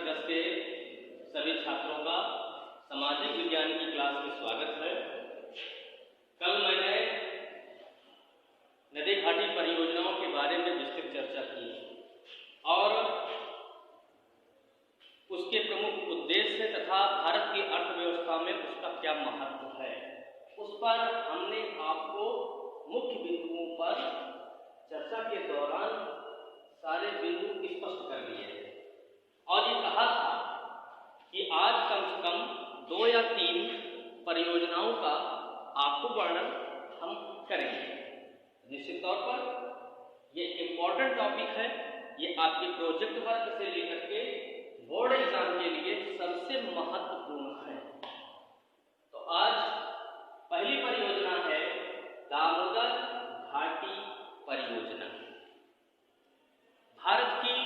10 के सभी छात्रों का सामाजिक विज्ञान की क्लास में स्वागत है। कल मैंने नदी घाटी परियोजनाओं के बारे में विस्तृत चर्चा की और उसके प्रमुख उद्देश्य तथा भारत की अर्थव्यवस्था में उसका क्या महत्व है, उस पर हमने आपको मुख्य बिंदुओं पर चर्चा के दौरान सारे बिंदु स्पष्ट कर दिए और ये कहा था कि आज कम से कम 2 या 3 परियोजनाओं का आपको वर्णन हम करेंगे। निश्चित तौर पर ये इम्पोर्टेंट टॉपिक है, ये आपके प्रोजेक्ट वर्क से लेकर के बोर्ड एग्जाम के लिए सबसे महत्वपूर्ण है। तो आज पहली परियोजना है दामोदर घाटी परियोजना। भारत की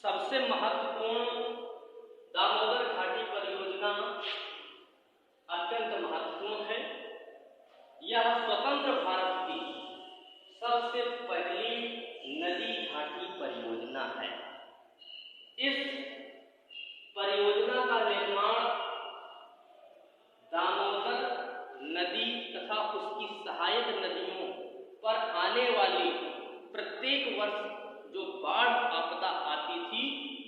सबसे महत्वपूर्ण दामोदर घाटी परियोजना अत्यंत महत्वपूर्ण है। यह स्वतंत्र भारत की सबसे पहली नदी घाटी परियोजना है। इस परियोजना का निर्माण दामोदर नदी तथा उसकी सहायक नदियों पर आने वाली प्रत्येक वर्ष जो बाढ़ आपदा आती थी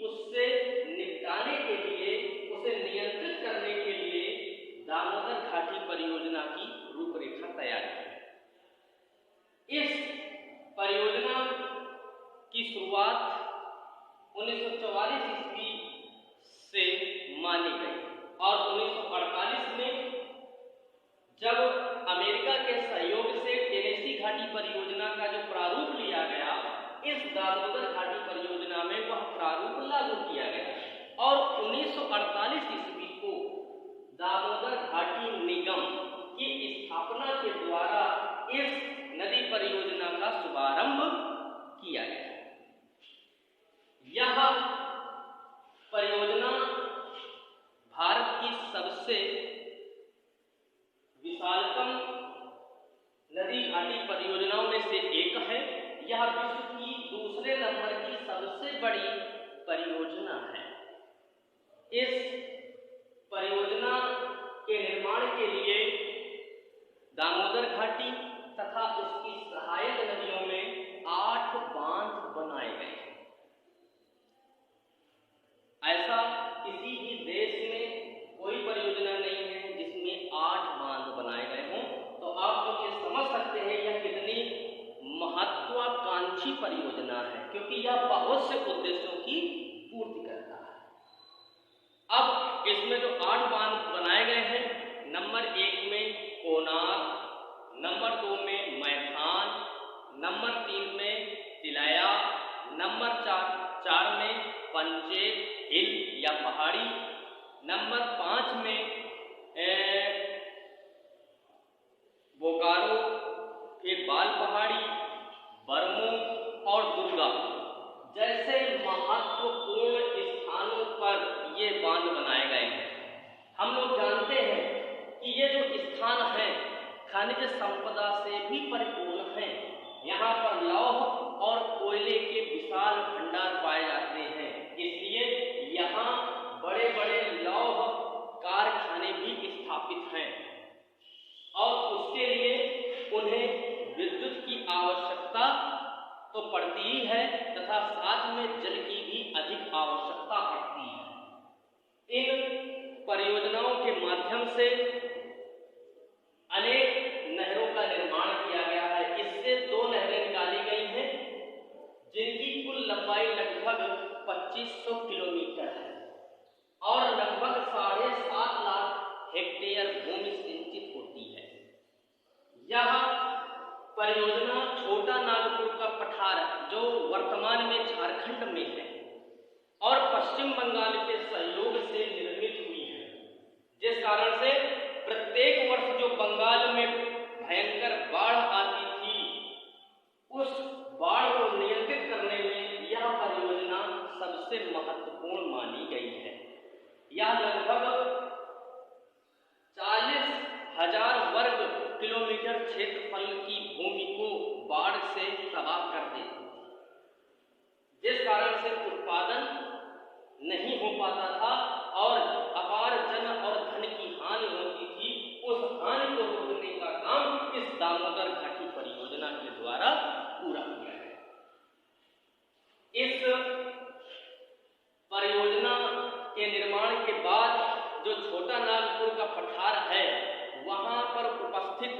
उससे निपटाने के लिए, उसे नियंत्रित करने के लिए दामोदर घाटी परियोजना की रूपरेखा तैयार की। इस परियोजना की शुरुआत 1944 ईस्वी से मानी गई और 1948 में जब अमेरिका के सहयोग से टेनेसी घाटी परियोजना का जो प्रारूप लिया गया, इस दामोदर घाटी परियोजना में वह प्रारूप लागू किया गया और 1948 ईस्वी को दामोदर घाटी निगम की स्थापना के द्वारा इस नदी परियोजना का शुभारंभ किया गया। यह परियोजना भारत की सबसे विशालतम नदी घाटी परियोजनाओं में से एक है। यह विश्व की दूसरे नंबर की सबसे बड़ी परियोजना है। इस परियोजना के निर्माण के लिए दामोदर घाटी तथा उसकी सहायक नदियों में 8 बांध बनाए गए। ऐसा किसी भी देश में कोई परियोजना नहीं है जिसमें 8 बांध बनाए गए हों। तो आप लोग ये समझ सकते हैं यह कितनी महत्वाकांक्षी परियोजना है, क्योंकि यह बहुत से उद्देश्यों की पूर्ति करता है। अब इसमें जो 8 बांध बनाए गए हैं, नंबर 1 में कोनार, नंबर 2 में मैथान, नंबर 3 में तिलैया, नंबर 4 में पंचेत हिल या पहाड़ी, नंबर 5 में बोकारो, फिर बाल पहाड़ी, बरमो और दुर्गा जैसे महत्वपूर्ण स्थानों पर ये बांध बनाए गए हैं। हम लोग जानते हैं कि ये जो स्थान है खनिज संपदा से भी परिपूर्ण है। यहाँ पर लौह और कोयले के विशाल भंडार पाए जाते हैं, इसलिए यहाँ बड़े बड़े लौह कारखाने भी स्थापित हैं और उसके लिए उन्हें विद्युत की आवश्यकता तो पड़ती ही है तथा साथ में जल की भी अधिक आवश्यकता पड़ती है। इन परियोजनाओं के माध्यम से अनेक नहरों का निर्माण किया गया है। इससे 2 नहरें निकाली गई हैं जिनकी कुल लंबाई लगभग 2500 किलोमीटर है और लगभग 7.5 लाख हेक्टेयर भूमि सिंचित होती है। यह परियोजना छोटा नागपुर का पठार जो वर्तमान में झारखंड में है और पश्चिम बंगाल के सहयोग से निर्मित हुई है, जिस कारण से प्रत्येक वर्ष जो बंगाल में भयंकर बाढ़ आती थी, उस बाढ़ को नियंत्रित करने में यह परियोजना सबसे महत्वपूर्ण मानी गई है। यह लगभग 40,000 वर्ग किलोमीटर क्षेत्रफल की भूमि को बाढ़ से तबाह कर देती, जिस कारण से उत्पादन नहीं हो के निर्माण के बाद जो छोटा नागपुर का पठार है वहां पर उपस्थित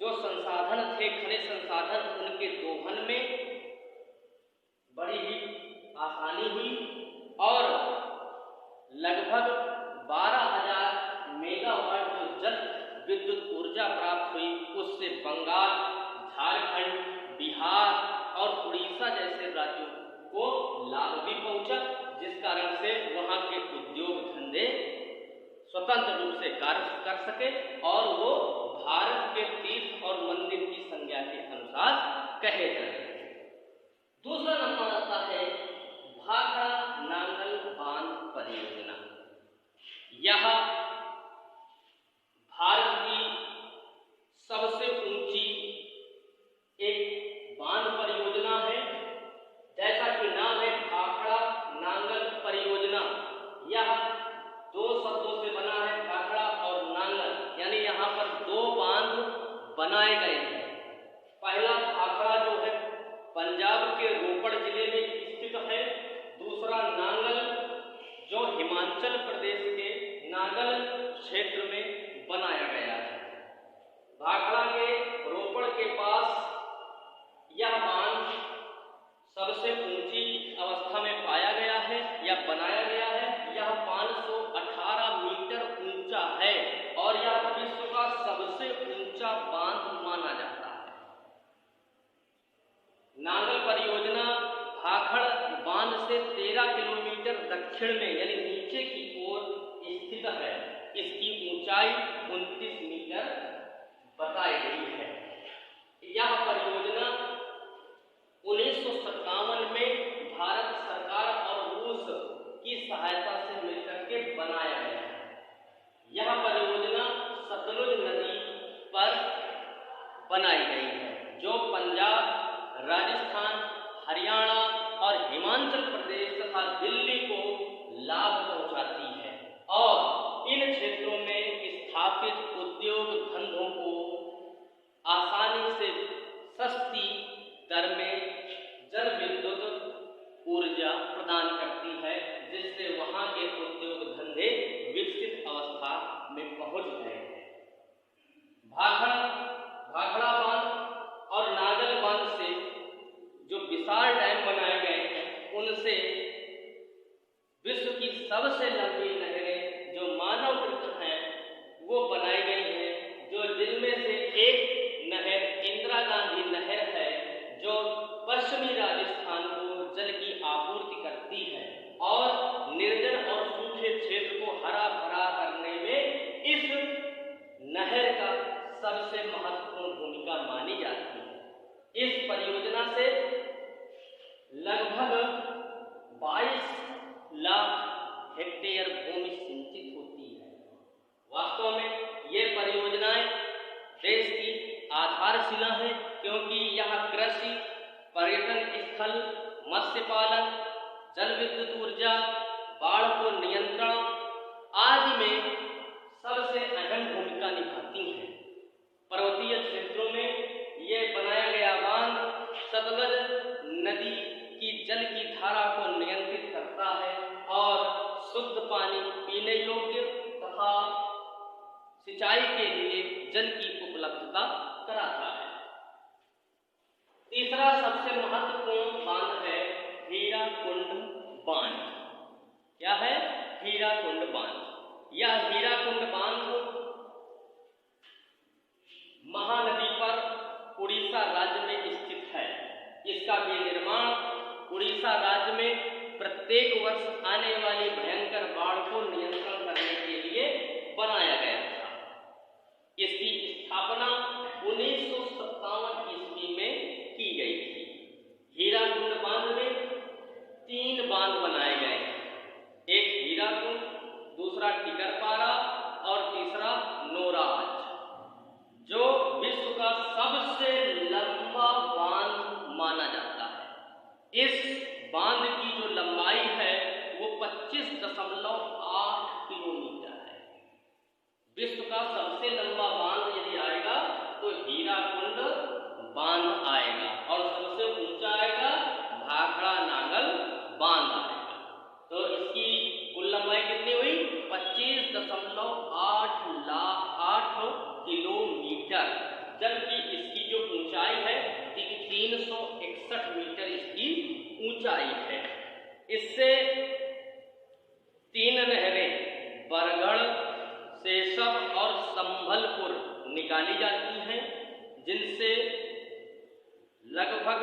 जो संसाधन थे, खनिज संसाधन, उनके दोहन में बड़ी ही आसानी हुई और लगभग 12,000 मेगावाट जो जल विद्युत ऊर्जा प्राप्त हुई, उससे बंगाल, झारखंड, बिहार और उड़ीसा जैसे राज्यों को लाभ भी पहुंचा, जिस कारण से वहां के उद्योग धंधे स्वतंत्र रूप से कार्य कर सके और वो भारत के तीर्थ और मंदिर की संज्ञा के अनुसार कहे जाए। दूसरा नंबर आता है भाखड़ा नांगल बांध परियोजना। यह भारत की सबसे ऊंची एक बांध परियोजना है। जैसा कि नाम है भाखड़ा नांगल परियोजना, यह दो शब्दों से बना है, भाखड़ा और नांगल, यानी यहाँ पर दो बांध बनाए गए हैं। पहला भाखड़ा जो है पंजाब के रोपड़ जिले में स्थित है, दूसरा नांगल जो हिमाचल प्रदेश के नागल क्षेत्र में बनाया गया है। भाखड़ा के रोपड़ के पास यह बांध सबसे ऊंची अवस्था में पाया गया है या बनाया गया है। यह 518 मीटर ऊंचा है और यह विश्व का सबसे ऊंचा बांध माना जाता है। नांगल परियोजना भाखड़ बांध से 13 किलोमीटर दक्षिण में यानी नीचे की ओर स्थित है। इसकी ऊंचाई 29 मीटर बताई गई है। यह परियोजना 1957 में भारत सरकार और रूस की सहायता से मिलकर के बनाया गया है। यह परियोजना सतलुज नदी पर बनाई गई है, जो पंजाब, राजस्थान, हरियाणा और हिमाचल प्रदेश तथा दिल्ली को लाभ पहुंचाती है और इन क्षेत्रों में स्थापित उद्योग धंधों को आसानी से सस्ती दर में जल विद्युत ऊर्जा प्रदान करती है, जिससे वहां के उद्योग धंधे विकसित अवस्था में पहुंच गए हैं। भाखड़ा बांध और नांगल बांध से जो विशाल डैम बनाए गए हैं, उनसे विश्व की सबसे लंबी नहरें जो मानवकृत हैं वो बनाई गई हैं, जो जिनमें से एक नहर इंदिरा गांधी नहर है, जो पश्चिमी राजस्थान को जल की आपूर्ति करती है और निर्जन और सूखे क्षेत्र को हरा भरा करने में इस नहर का सबसे महत्वपूर्ण भूमिका मानी जाती है। इस परियोजना से लगभग 22 लाख हेक्टेयर भूमि सिंचित होती है। वास्तव में ये परियोजनाएं देश की आधारशिला है, क्योंकि यह कृषि, पर्यटन स्थल, मत्स्य पालन, जल विद्युत ऊर्जा, बाढ़ को नियंत्रण आदि में सबसे अहम भूमिका निभाती हैं। पर्वतीय क्षेत्रों में यह बनाया गया बांध सतलज नदी की जल की धारा को नियंत्रित करता है और शुद्ध पानी पीने योग्य तथा सिंचाई के लिए जल की उपलब्धता कराता है। तीसरा सबसे महत्वपूर्ण बांध है हीराकुंड बांध। क्या है? हीराकुंड बांध। यह हीराकुंड बांध महानदी पर उड़ीसा राज्य में स्थित है। इसका भी निर्माण उड़ीसा राज्य में प्रत्येक वर्ष आने वाली भयंकर बाढ़ को नियंत्रण करने के लिए बनाया गया था। इसकी स्थापना 1957 ईस्वी में की गई थी। हीराकुंड बांध में 3 बांध बनाए गए हैं, एक हीराकुंड, दूसरा टिकरपारा और तीसरा नोराज, जो विश्व का सबसे लंबा बांध माना जाता है। इस बांध की जो लंबाई है वो 25 केशव और संभलपुर निकाली जाती हैं, जिनसे लगभग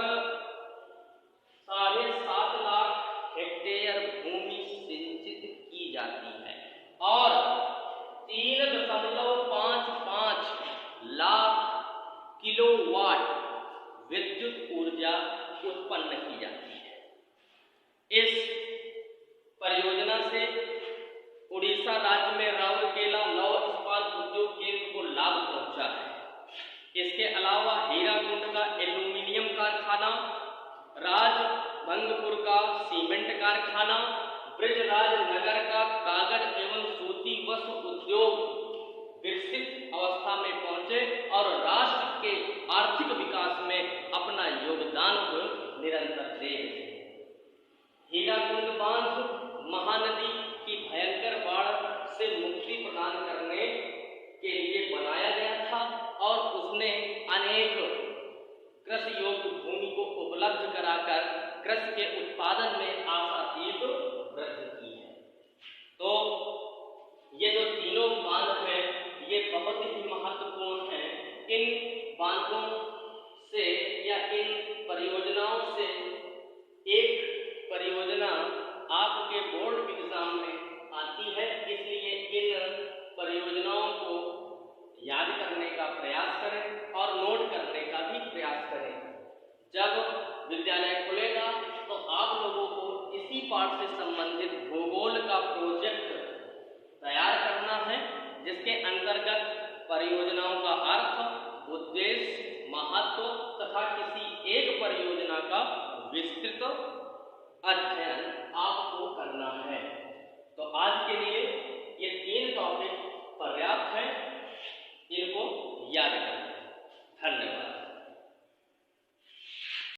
7.5 लाख हेक्टेयर भूमि सिंचित की जाती है और 3.55 लाख किलोवाट विद्युत ऊर्जा उत्पन्न की जाती है। इस परियोजना से उड़ीसा राज्य में राउरकेला लौह इस्पात उद्योग केंद्र को लाभ पहुंचा है। इसके अलावा हीराकुंड का एल्यूमिनियम कारखाना, राजभंगपुर का सीमेंट कारखाना, ब्रजराज नगर का कागज एवं सूती वस्त्र उद्योग विकसित अवस्था में पहुंचे और राष्ट्र के आर्थिक विकास में अपना योगदान निरंतर दे। हीराकुंड बांध महानदी की भयंकर बाढ़ से मुक्ति प्रदान करने के लिए बनाया गया था और उसने अनेक कृषि योग्य भूमि को उपलब्ध कराकर कृषि के उत्पादन में आशातीत वृद्धि की है। तो ये जो तीनों बांध हैं ये बहुत ही महत्वपूर्ण हैं। इन बांधों से या इन परियोजनाओं से एक परियोजना आपके बोर्ड एग्जाम में आती है, इसलिए इन परियोजनाओं को याद करने का प्रयास करें और नोट करने का भी प्रयास करें। जब विद्यालय खुलेगा तो आप लोगों को इसी पाठ से संबंधित भूगोल का प्रोजेक्ट तैयार करना है, जिसके अंतर्गत परियोजनाओं का अर्थ, उद्देश्य, महत्व तथा किसी एक परियोजना का विस्तृत अध्ययन आपको करना है।